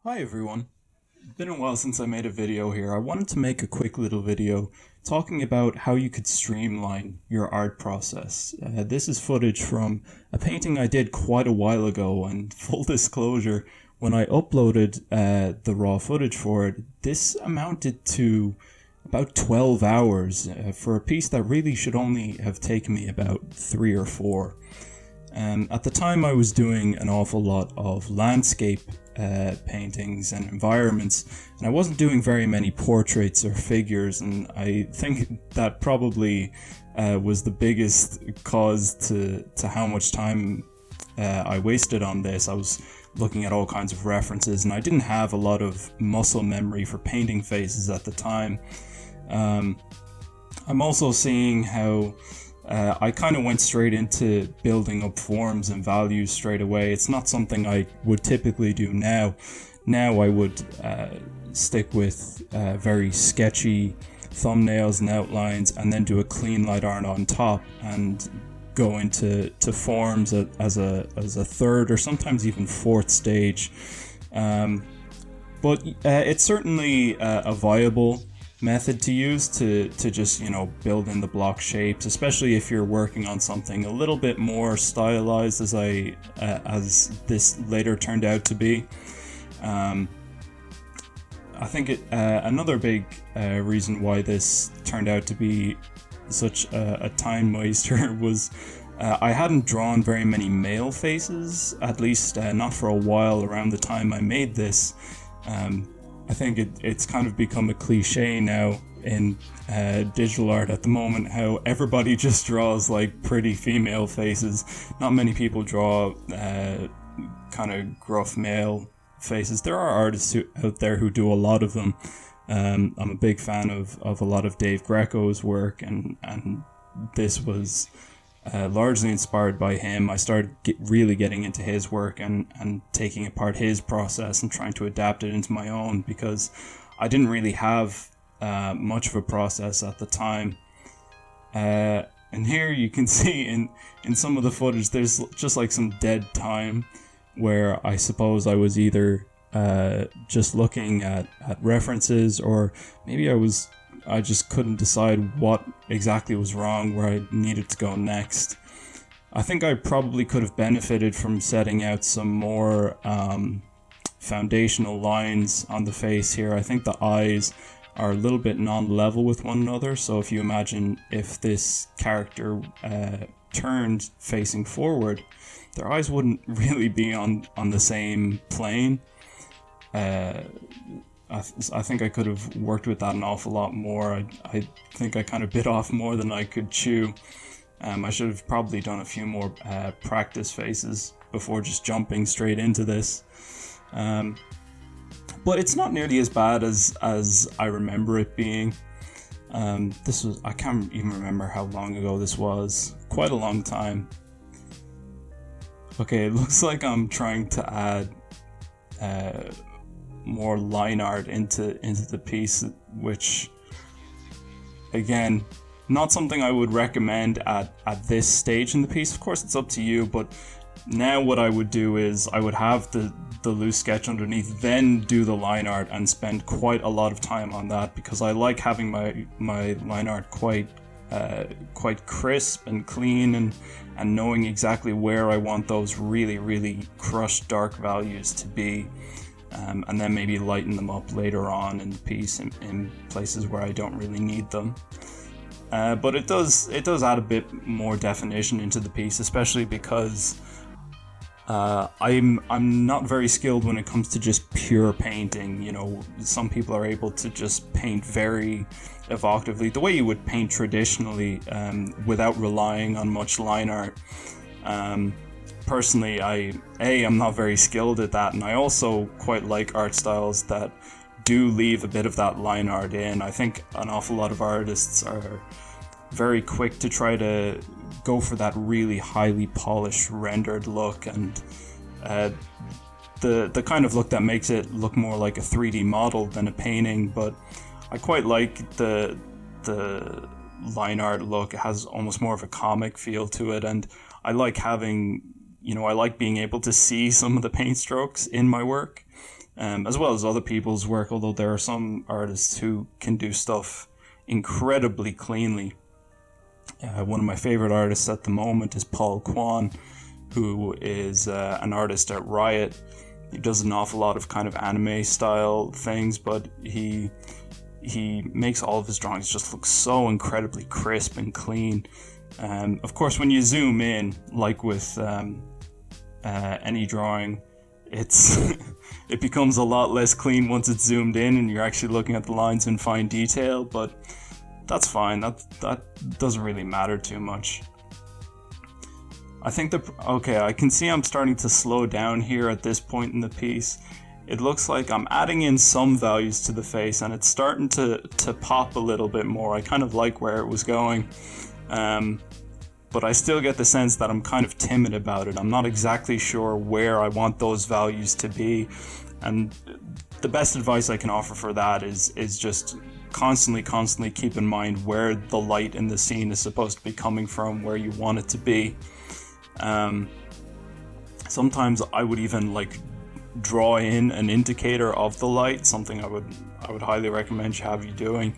Hi everyone. Been a while since I made a video here. I wanted to make a quick little video talking about how you could streamline your art process. This is footage from a painting I did quite a while ago, and full disclosure, when I uploaded the raw footage for it, this amounted to about 12 hours for a piece that really should only have taken me about 3 or 4. At the time, I was doing an awful lot of landscape paintings and environments, and I wasn't doing very many portraits or figures, and I think that probably was the biggest cause to how much time I wasted on this. I was looking at all kinds of references, and I didn't have a lot of muscle memory for painting faces at the time. I'm also seeing how I kind of went straight into building up forms and values straight away. It's not something I would typically do now. Now I would stick with very sketchy thumbnails and outlines, and then do a clean light art on top and go into forms as a third or sometimes even fourth stage. But it's certainly a viable method to use to just build in the block shapes, especially if you're working on something a little bit more stylized, as this later turned out to be. I think another big reason why this turned out to be such a time waster was I hadn't drawn very many male faces, at least not for a while around the time I made this. I think it's kind of become a cliche now in digital art at the moment, how everybody just draws like pretty female faces. Not many people draw kind of gruff male faces. There are artists out there who do a lot of them. I'm a big fan of a lot of Dave Greco's work, and this was largely inspired by him. I started really getting into his work and taking apart his process and trying to adapt it into my own, because I didn't really have much of a process at the time. And here you can see in some of the footage, there's just like some dead time where I suppose I was either just looking at references, or maybe I just couldn't decide what exactly was wrong, where I needed to go next. I think I probably could have benefited from setting out some more foundational lines on the face here. I think the eyes are a little bit non-level with one another, so if you imagine if this character turned facing forward, their eyes wouldn't really be on the same plane. I think I could have worked with that an awful lot more. I think I kind of bit off more than I could chew. I should have probably done a few more practice faces before just jumping straight into this. But it's not nearly as bad as I remember it being. I can't even remember how long ago this was. Quite a long time. Okay, it looks like I'm trying to add more line art into the piece, which again, not something I would recommend at this stage in the piece. Of course, it's up to you, but now what I would do is I would have the loose sketch underneath, then do the line art and spend quite a lot of time on that, because I like having my line art quite crisp and clean, and knowing exactly where I want those really, really crushed dark values to be. And then maybe lighten them up later on in the piece in places where I don't really need them. But it does add a bit more definition into the piece, especially because I'm not very skilled when it comes to just pure painting. Some people are able to just paint very evocatively, the way you would paint traditionally, without relying on much line art. Personally, I'm not very skilled at that, and I also quite like art styles that do leave a bit of that line art in. I think an awful lot of artists are very quick to try to go for that really highly polished rendered look, and the kind of look that makes it look more like a 3D model than a painting. But I quite like the line art look. It has almost more of a comic feel to it, and I like having I like being able to see some of the paint strokes in my work. as well as other people's work, although there are some artists who can do stuff incredibly cleanly. One of my favorite artists at the moment is Paul Kwan, who is an artist at Riot. He does an awful lot of kind of anime style things, but he makes all of his drawings just look so incredibly crisp and clean. Of course, when you zoom in, like with any drawing, it becomes a lot less clean once it's zoomed in and you're actually looking at the lines in fine detail, but that's fine. That doesn't really matter too much. I think I can see I'm starting to slow down here at this point in the piece. It looks like I'm adding in some values to the face and it's starting to pop a little bit more. I kind of like where it was going. But I still get the sense that I'm kind of timid about it. I'm not exactly sure where I want those values to be. And the best advice I can offer for that is just constantly keep in mind where the light in the scene is supposed to be coming from, where you want it to be. Sometimes I would even draw in an indicator of the light, something I would highly recommend you doing.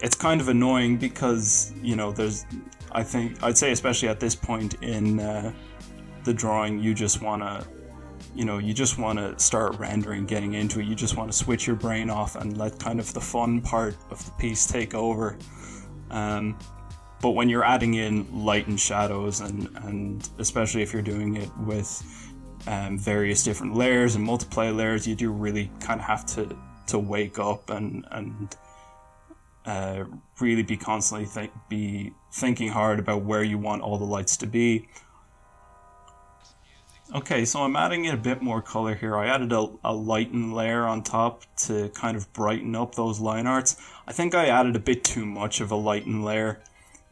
It's kind of annoying because, I'd say especially at this point in the drawing, you just want to start rendering, getting into it. You just want to switch your brain off and let kind of the fun part of the piece take over. But when you're adding in light and shadows, and especially if you're doing it with various different layers and multiply layers, you do really kind of have to wake up and really be constantly be thinking hard about where you want all the lights to be. Okay, so I'm adding in a bit more color here. I added a lighten layer on top to kind of brighten up those line arts. I think I added a bit too much of a lighten layer.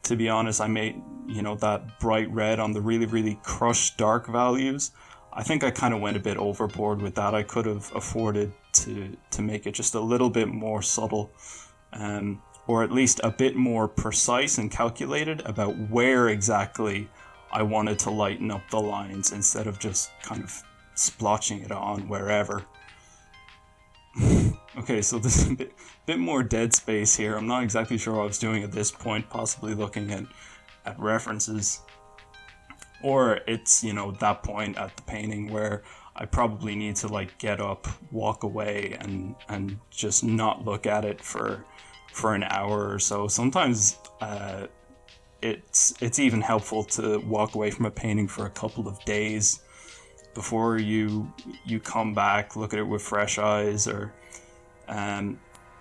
To be honest, I made, that bright red on the really crushed dark values. I think I kind of went a bit overboard with that. I could have afforded to make it just a little bit more subtle, or at least a bit more precise and calculated about where exactly I wanted to lighten up the lines instead of just kind of splotching it on wherever. Okay, so there's a bit more dead space here. I'm not exactly sure what I was doing at this point, possibly looking at references. Or it's, that point at the painting where I probably need to get up, walk away, and just not look at it for an hour or so. Sometimes it's even helpful to walk away from a painting for a couple of days before you come back, look at it with fresh eyes, or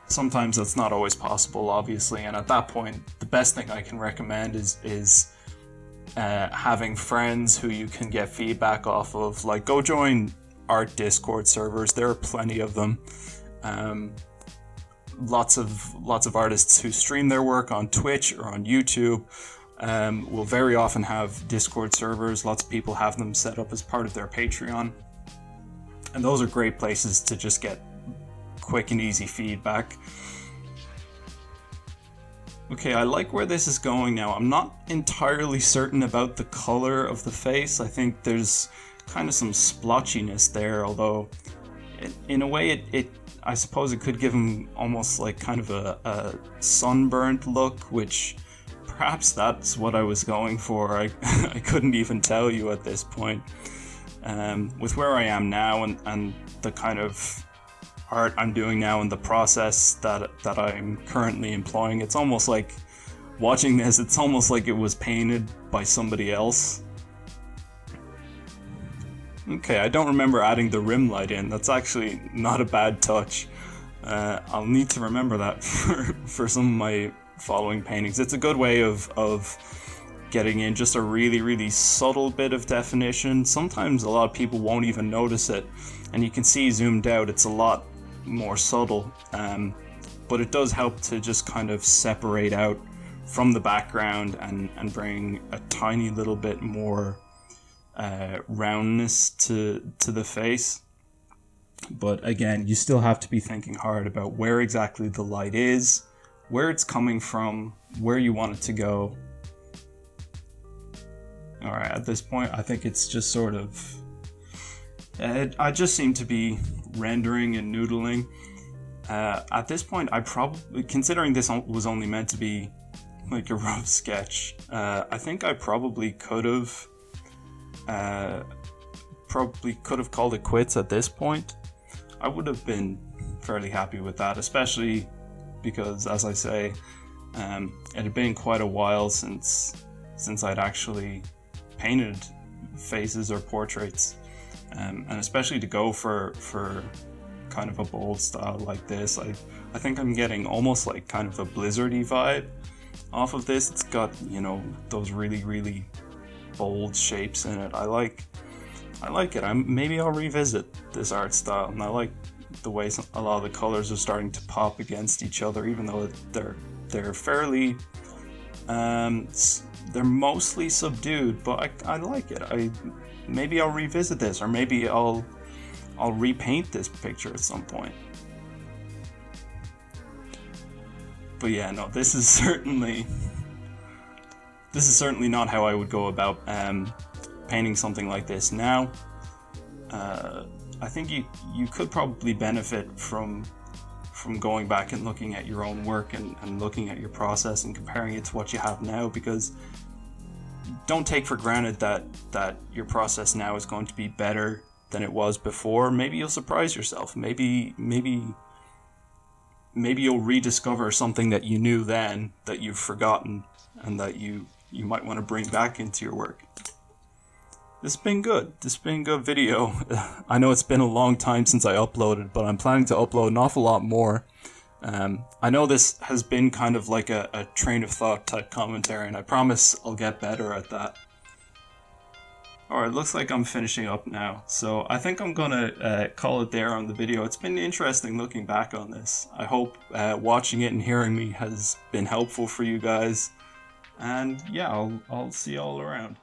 sometimes that's not always possible, obviously, and at that point the best thing I can recommend is having friends who you can get feedback off of. Go join art Discord servers. There are plenty of them. Lots of artists who stream their work on Twitch or on YouTube will very often have Discord servers. Lots of people have them set up as part of their Patreon, and those are great places to just get quick and easy feedback. Okay, I like where this is going now. I'm not entirely certain about the color of the face. I think there's kind of some splotchiness there, although in a way I suppose it could give him almost kind of a sunburnt look, which perhaps that's what I was going for. I couldn't even tell you at this point. With where I am now and the kind of art I'm doing now and the process that I'm currently employing, it's almost like watching this, it's almost like it was painted by somebody else. Okay, I don't remember adding the rim light in. That's actually not a bad touch. I'll need to remember that for some of my following paintings. It's a good way of getting in just a really subtle bit of definition. Sometimes a lot of people won't even notice it, and you can see zoomed out it's a lot more subtle, but it does help to just kind of separate out from the background and bring a tiny little bit more roundness to the face. But again, you still have to be thinking hard about where exactly the light is, where it's coming from, where you want it to go. Alright, at this point I think it's just sort of I just seem to be rendering and noodling. At this point, I probably, considering this was only meant to be like a rough sketch, I think I probably could have called it quits at this point. I would have been fairly happy with that, especially because, as I say, it had been quite a while since I'd actually painted faces or portraits, and especially to go for kind of a bold style like this. I think I'm getting almost like kind of a blizzardy vibe off of this. It's got, you know, those really bold shapes in it. I like it. Maybe I'll revisit this art style, and I like the way a lot of the colors are starting to pop against each other, even though they're fairly they're mostly subdued, but I like it. Maybe I'll revisit this, or maybe I'll repaint this picture at some point. But yeah, no, this is certainly not how I would go about painting something like this now. I think you could probably benefit from going back and looking at your own work and looking at your process and comparing it to what you have now, because don't take for granted that your process now is going to be better than it was before. Maybe you'll surprise yourself. Maybe you'll rediscover something that you knew then that you've forgotten and that you might want to bring back into your work. This has been good. This has been a good video. I know it's been a long time since I uploaded, but I'm planning to upload an awful lot more. I know this has been kind of like a train of thought type commentary, and I promise I'll get better at that. Alright, looks like I'm finishing up now, so I think I'm gonna call it there on the video. It's been interesting looking back on this. I hope watching it and hearing me has been helpful for you guys, and yeah, I'll see you all around.